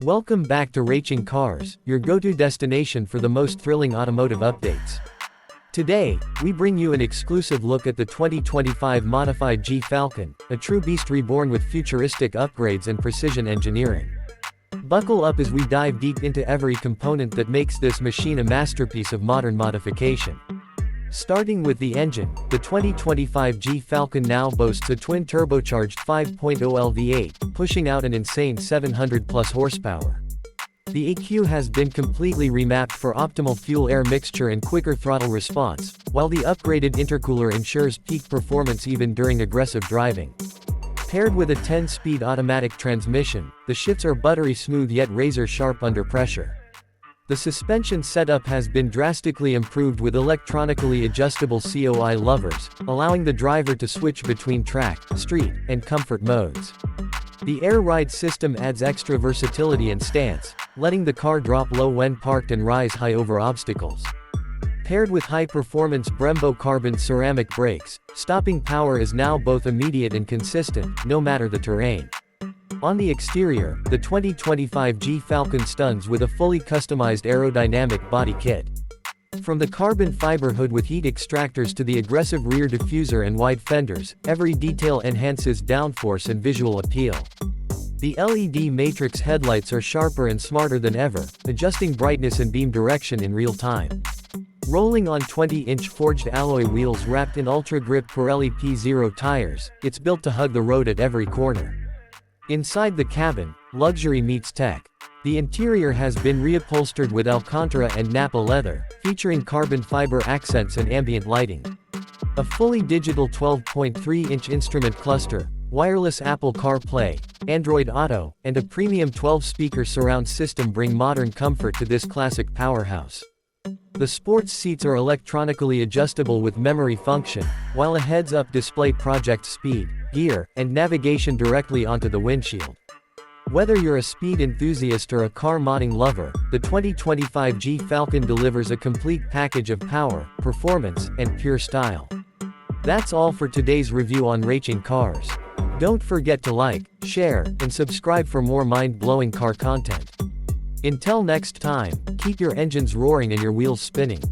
Welcome back to Raching Cars, your go-to destination for the most thrilling automotive updates. Today, we bring you an exclusive look at the 2025 modified G Falcon, a true beast reborn with futuristic upgrades and precision engineering. Buckle up as we dive deep into every component that makes this machine a masterpiece of modern modification. Starting with the engine, the 2025 G Falcon now boasts a twin-turbocharged 5.0 V8, pushing out an insane 700-plus horsepower. The EQ has been completely remapped for optimal fuel-air mixture and quicker throttle response, while the upgraded intercooler ensures peak performance even during aggressive driving. Paired with a 10-speed automatic transmission, the shifts are buttery smooth yet razor-sharp under pressure. The suspension setup has been drastically improved with electronically adjustable COI levers, allowing the driver to switch between track, street, and comfort modes. The Air Ride system adds extra versatility and stance, letting the car drop low when parked and rise high over obstacles. Paired with high-performance Brembo carbon ceramic brakes, stopping power is now both immediate and consistent, no matter the terrain. On the exterior, the 2025 G Falcon stuns with a fully customized aerodynamic body kit. From the carbon fiber hood with heat extractors to the aggressive rear diffuser and wide fenders, every detail enhances downforce and visual appeal. The LED matrix headlights are sharper and smarter than ever, adjusting brightness and beam direction in real time. Rolling on 20-inch forged alloy wheels wrapped in ultra-grip Pirelli P0 tires, it's built to hug the road at every corner. Inside the cabin, luxury meets tech. The interior has been reupholstered with Alcantara and Nappa leather, featuring carbon fiber accents and ambient lighting. A fully digital 12.3-inch instrument cluster, wireless Apple CarPlay, Android Auto, and a premium 12-speaker surround system bring modern comfort to this classic powerhouse. The sports seats are electronically adjustable with memory function, while a heads-up display projects speed, gear, and navigation directly onto the windshield. Whether you're a speed enthusiast or a car modding lover, the 2025 G Falcon delivers a complete package of power, performance, and pure style. That's all for today's review on Raching Cars. Don't forget to like, share, and subscribe for more mind-blowing car content. Until next time, keep your engines roaring and your wheels spinning.